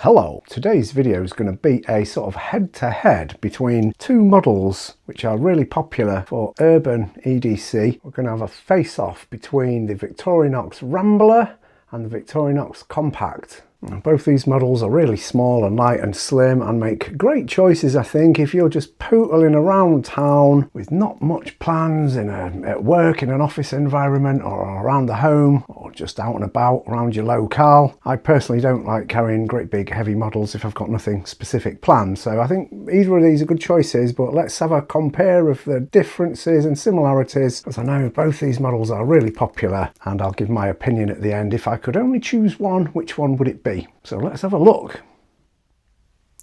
Hello, today's video is going to be a sort of head-to-head between two models which are really popular for urban EDC. We're going to have a face-off between the Victorinox Rambler and the Victorinox Compact. Both these models are really small and light and slim and make great choices, I think, if you're just pootling around town with not much plans at work, in an office environment, or around the home, or just out and about around your locale. I personally don't like carrying great big heavy models if I've got nothing specific planned, so I think either of these are good choices, but let's have a compare of the differences and similarities, as I know both these models are really popular, and I'll give my opinion at the end. If I could only choose one, which one would it be? So let's have a look.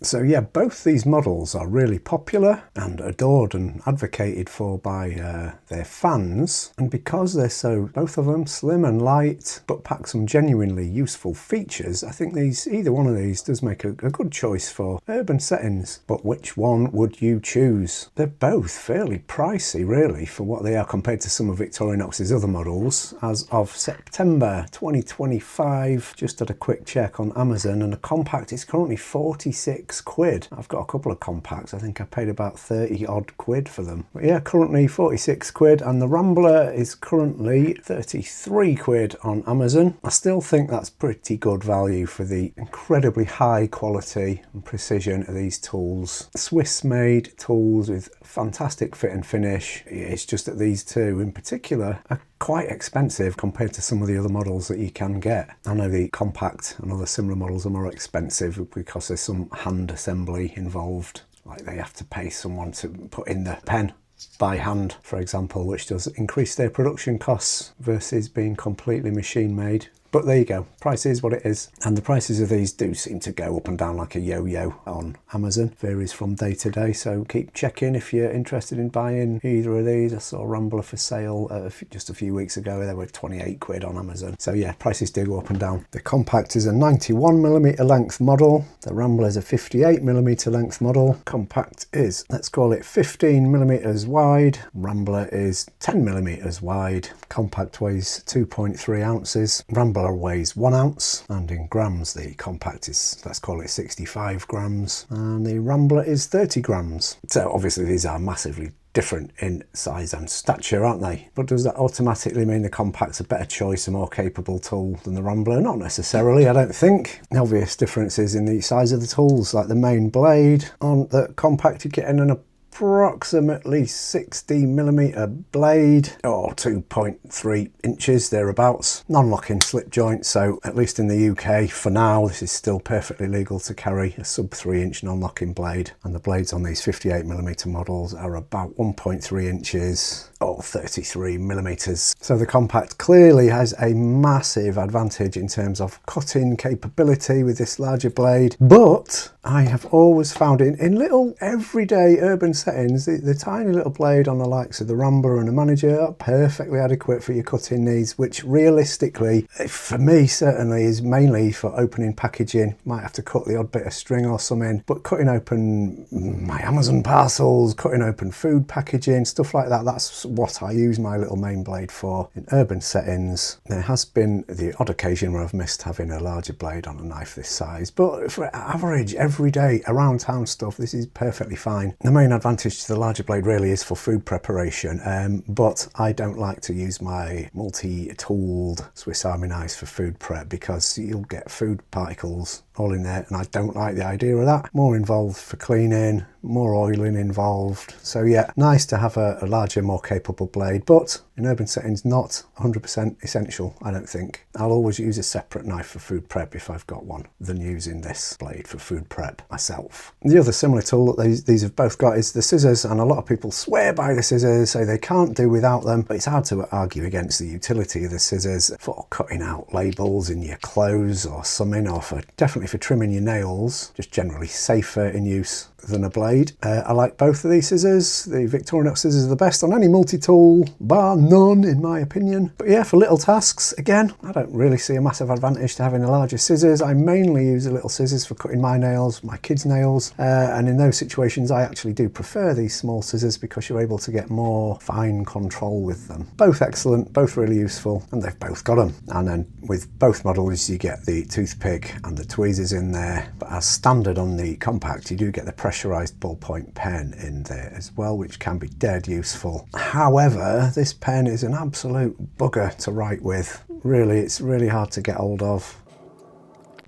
So yeah, both these models are really popular and adored and advocated for by their fans, and because they're both of them slim and light but pack some genuinely useful features, I think either one of these does make a good choice for urban settings. But which one would you choose? They're both fairly pricey really for what they are compared to some of Victorinox's other models. As of September 2025, just had a quick check on Amazon, and the Compact is currently 46 quid. I've got a couple of Compacts. I think I paid about 30 odd quid for them. But yeah, currently 46 quid, and the Rambler is currently 33 quid on Amazon. I still think that's pretty good value for the incredibly high quality and precision of these tools. Swiss made tools with fantastic fit and finish. It's just that these two in particular are quite expensive compared to some of the other models that you can get. I know the Compact and other similar models are more expensive because there's some hand assembly involved, like they have to pay someone to put in the pen by hand, for example, which does increase their production costs versus being completely machine made. But there you go, price is what it is. And the prices of these do seem to go up and down like a yo-yo on Amazon. Varies from day to day, so keep checking if you're interested in buying either of these. I saw a Rambler for sale just a few weeks ago. They were 28 quid on Amazon. So yeah, prices do go up and down. The Compact is a 91mm length model. The Rambler is a 58mm length model. Compact is, let's call it 15mm wide. Rambler is 10mm wide. Compact weighs 2.3 ounces. Rambler weighs 1 ounce, and in grams the Compact is, let's call it 65 grams, and the Rambler is 30 grams. So obviously these are massively different in size and stature, aren't they? But does that automatically mean the Compact's a better choice, a more capable tool than the Rambler? Not necessarily, I don't think. The obvious differences in the size of the tools, like the main blade. On the Compact you're getting an approximately 60mm blade, or 2.3 inches thereabouts. Non-locking slip joint, so at least in the UK for now this is still perfectly legal to carry a sub 3-inch non-locking blade, and the blades on these 58mm models are about 1.3 inches or 33mm. So the Compact clearly has a massive advantage in terms of cutting capability with this larger blade, but I have always found in little everyday urban settings, the tiny little blade on the likes of the Rambler and the Manager are perfectly adequate for your cutting needs, which realistically, for me certainly, is mainly for opening packaging. Might have to cut the odd bit of string or something, but cutting open my Amazon parcels, cutting open food packaging, stuff like that, that's what I use my little main blade for. In urban settings, there has been the odd occasion where I've missed having a larger blade on a knife this size, but for average, everyday, around town stuff, this is perfectly fine. The main advantage to the larger blade really is for food preparation, but I don't like to use my multi-tooled Swiss Army knives for food prep because you'll get food particles all in there, and I don't like the idea of that. More involved for cleaning, more oiling involved. So yeah, nice to have a larger, more capable blade, but in urban settings not 100% essential, I don't think. I'll always use a separate knife for food prep if I've got one than using this blade for food prep myself. The other similar tool that these have both got is the scissors, and a lot of people swear by the scissors, say they can't do without them, but it's hard to argue against the utility of the scissors for cutting out labels in your clothes or something, or definitely for trimming your nails. Just generally safer in use than a blade. blade. I like both of these scissors. The Victorinox scissors are the best on any multi-tool, bar none in my opinion. But yeah, for little tasks, again, I don't really see a massive advantage to having the larger scissors. I mainly use the little scissors for cutting my nails, my kids' nails, and in those situations I actually do prefer these small scissors because you're able to get more fine control with them. Both excellent, both really useful, and they've both got them. And then with both models you get the toothpick and the tweezers in there, but as standard on the Compact you do get the pressurized ballpoint pen in there as well, which can be dead useful. However, this pen is an absolute bugger to write with. Really, it's really hard to get hold of.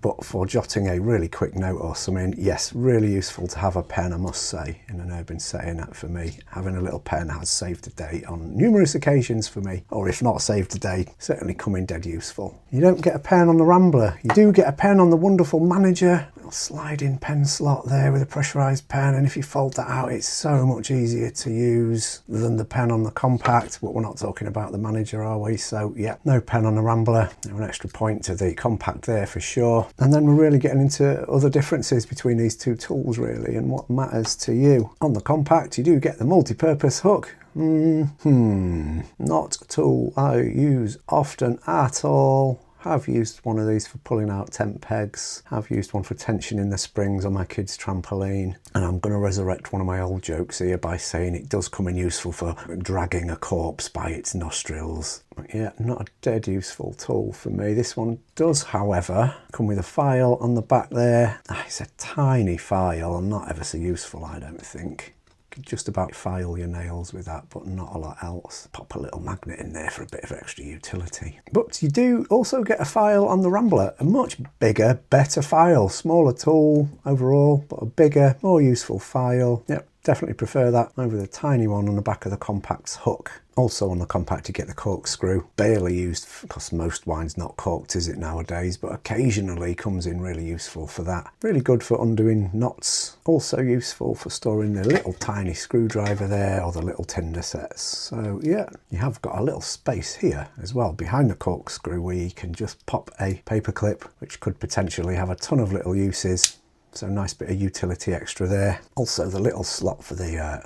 But for jotting a really quick note or something, yes, really useful to have a pen, I must say, in an urban setting. For me, having a little pen has saved the day on numerous occasions for me, or if not saved the day, certainly come in dead useful. You don't get a pen on the Rambler. You do get a pen on the wonderful Manager. Little sliding pen slot there with a pressurized pen, and if you fold that out, it's so much easier to use than the pen on the Compact, but we're not talking about the Manager, are we? So yeah, no pen on the Rambler. An extra point to the Compact there for sure. And then we're really getting into other differences between these two tools really, and what matters to you. On the Compact you do get the multi-purpose hook. Not a tool I use often at all. Have used one of these for pulling out tent pegs, have used one for tensioning the springs on my kids' trampoline, and I'm going to resurrect one of my old jokes here by saying it does come in useful for dragging a corpse by its nostrils. But yeah, not a dead useful tool for me. This one does, however, come with a file on the back there. It's a tiny file and not ever so useful, I don't think. Just about file your nails with that, but not a lot else. Pop a little magnet in there for a bit of extra utility. But you do also get a file on the Rambler, a much bigger, better file. Smaller tool overall, but a bigger, more useful file. Yep, definitely prefer that over the tiny one on the back of the Compact's hook. Also on the Compact you get the corkscrew, barely used because most wine's not corked, is it nowadays, but occasionally comes in really useful for that. Really good for undoing knots, also useful for storing the little tiny screwdriver there or the little tinder sets. So yeah, you have got a little space here as well behind the corkscrew where you can just pop a paper clip, which could potentially have a ton of little uses. So nice bit of utility extra there. Also the little slot for the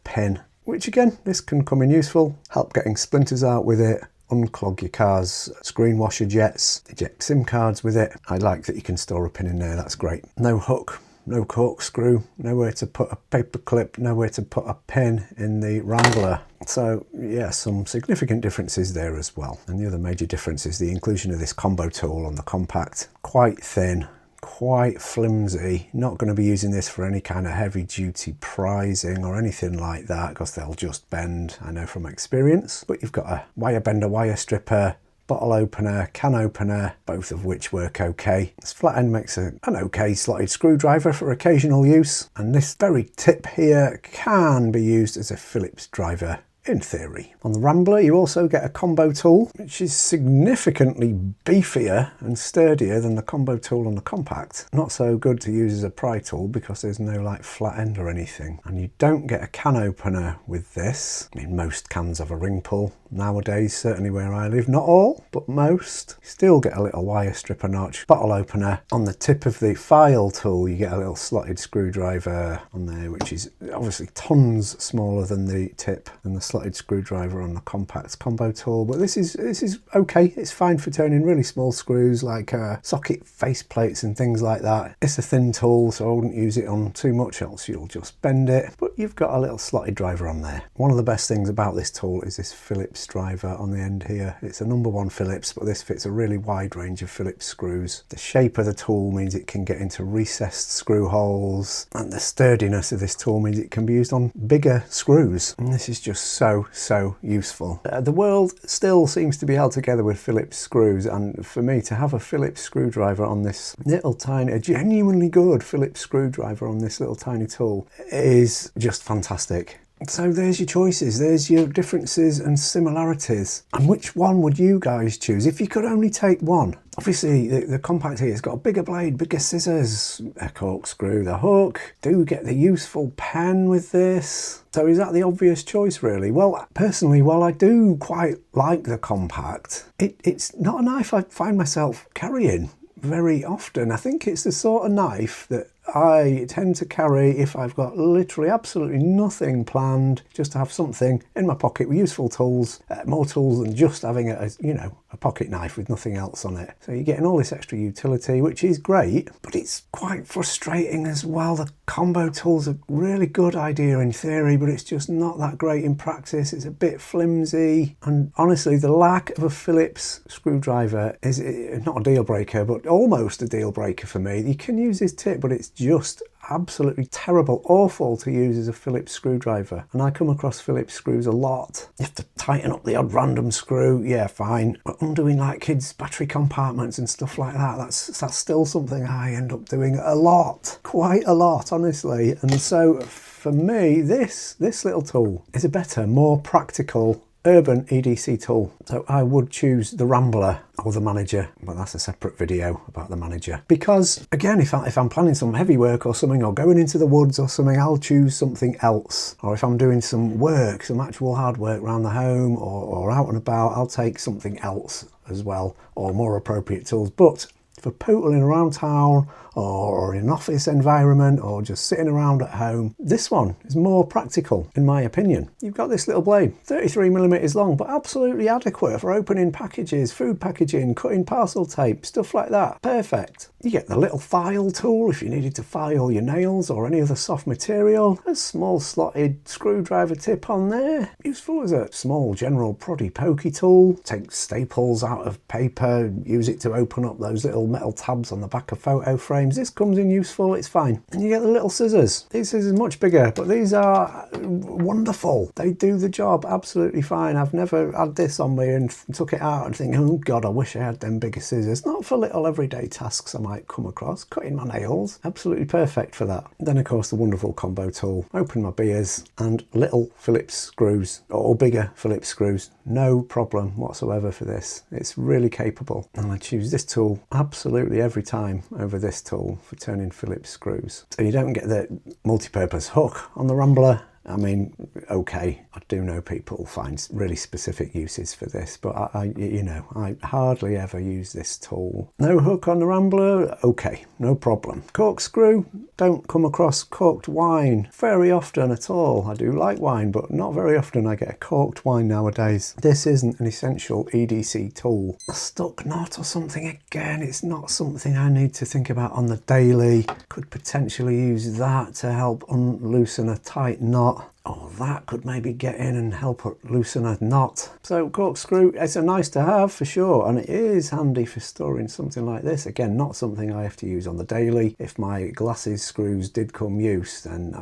pen, which again, this can come in useful, help getting splinters out with it, unclog your car's screen washer jets, eject SIM cards with it. I like that you can store a pin in there, that's great. No hook, no corkscrew, nowhere to put a paper clip, nowhere to put a pin in the Rambler. So yeah, some significant differences there as well. And the other major difference is the inclusion of this combo tool on the Compact. Quite thin, quite flimsy. Not going to be using this for any kind of heavy duty prizing or anything like that because they'll just bend, I know from experience. But you've got a wire bender, wire stripper, bottle opener, can opener, both of which work okay. This flat end makes an okay slotted screwdriver for occasional use, and this very tip here can be used as a Phillips driver in theory. On the Rambler you also get a combo tool, which is significantly beefier and sturdier than the combo tool on the Compact. Not so good to use as a pry tool because there's no like flat end or anything. And you don't get a can opener with this. I mean, most cans have a ring pull nowadays, certainly where I live. Not all, but most. You still get a little wire stripper notch. Bottle opener. On the tip of the file tool you get a little slotted screwdriver on there, which is obviously tons smaller than the tip and the slotted screwdriver on the Compact's combo tool, but this is okay. It's fine for turning really small screws like socket face plates and things like that. It's a thin tool, so I wouldn't use it on too much, else you'll just bend it. But you've got a little slotted driver on there. One of the best things about this tool is this Phillips driver on the end here. It's a #1 Phillips, but this fits a really wide range of Phillips screws. The shape of the tool means it can get into recessed screw holes, and the sturdiness of this tool means it can be used on bigger screws. And this is just so useful. The world still seems to be held together with Phillips screws, and for me to have a Phillips screwdriver on this little tiny, a genuinely good Phillips screwdriver on this little tiny tool is just fantastic. So there's your choices, there's your differences and similarities. And which one would you guys choose if you could only take one? Obviously the Compact here has got a bigger blade, bigger scissors, a corkscrew, the hook. Do get the useful pen with this. So is that the obvious choice really? Well, personally, while I do quite like the Compact, it's not a knife I find myself carrying very often. I think it's the sort of knife that I tend to carry, if I've got literally absolutely nothing planned, just to have something in my pocket with useful tools, more tools than just having a pocket knife with nothing else on it. So you're getting all this extra utility, which is great, but it's quite frustrating as well. The combo tools are a really good idea in theory, but it's just not that great in practice. It's a bit flimsy, and honestly, the lack of a Phillips screwdriver is not a deal breaker, but almost a deal breaker for me. You can use this tip, but it's just absolutely terrible, awful to use as a Phillips screwdriver. And I come across Phillips screws a lot. You have to tighten up the odd random screw, yeah, fine. But undoing like kids' battery compartments and stuff like that, that's still something I end up doing a lot, quite a lot, honestly. And so for me, this little tool is a better, more practical urban EDC tool. So I would choose the Rambler or the Manager, but that's a separate video about the Manager. Because again, if I'm planning some heavy work or something, or going into the woods or something, I'll choose something else. Or if I'm doing some work, some actual hard work around the home or out and about, I'll take something else as well, or more appropriate tools. But for pootling around town or in an office environment or just sitting around at home, this one is more practical in my opinion. You've got this little blade, 33mm long, but absolutely adequate for opening packages, food packaging, cutting parcel tape, stuff like that. Perfect. You get the little file tool if you needed to file your nails or any other soft material. A small slotted screwdriver tip on there. Useful as a small general proddy pokey tool. Take staples out of paper, use it to open up those little metal tabs on the back of photo frames. This comes in useful, it's fine. And you get the little scissors. These scissors are much bigger, but these are wonderful. They do the job absolutely fine. I've never had this on me and took it out and think, oh God, I wish I had them bigger scissors. Not for little everyday tasks I might come across. Cutting my nails, absolutely perfect for that. Then of course the wonderful combo tool. Open my beers and little Phillips screws, or bigger Phillips screws. No problem whatsoever for this. It's really capable. And I choose this tool absolutely every time over this tool for turning Phillips screws. So you don't get the multi-purpose hook on the Rambler. I mean, okay, I do know people find really specific uses for this, but I hardly ever use this tool. No hook on the Rambler, okay, no problem. Corkscrew, don't come across corked wine very often at all. I do like wine, but not very often I get a corked wine nowadays. This isn't an essential EDC tool. A stuck knot or something, again, it's not something I need to think about on the daily. Could potentially use that to help unloosen a tight knot. Oh, that could maybe get in and help loosen a knot. So corkscrew, it's a nice to have for sure, and it is handy for storing something like this. Again, not something I have to use on the daily. If my glasses screws did come use, then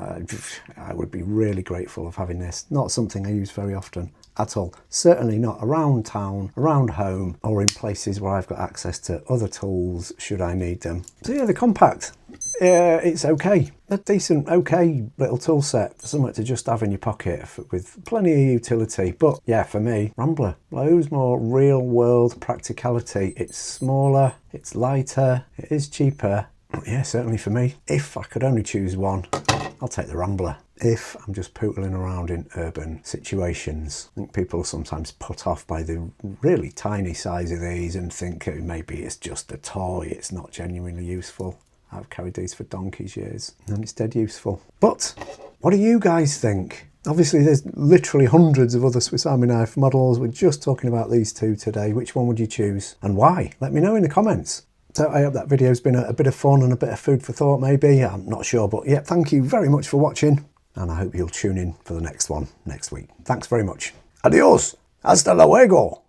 I would be really grateful of having this. Not something I use very often at all. Certainly not around town, around home, or in places where I've got access to other tools should I need them. So yeah, the Compact. It's okay. A decent, okay little tool set for something to just have in your pocket with plenty of utility. But yeah, for me, Rambler, loads more real world practicality. It's smaller, it's lighter, it is cheaper. But yeah, certainly for me, if I could only choose one, I'll take the Rambler. If I'm just pootling around in urban situations. I think people are sometimes put off by the really tiny size of these and think maybe it's just a toy, it's not genuinely useful. I've carried these for donkey's years and it's dead useful. But what do you guys think? Obviously there's literally hundreds of other Swiss Army knife models. We're just talking about these two today. Which one would you choose and why? Let me know in the comments. So I hope that video's been a bit of fun and a bit of food for thought maybe. I'm not sure, but yeah, thank you very much for watching and I hope you'll tune in for the next one next week. Thanks very much. Adios. Hasta luego.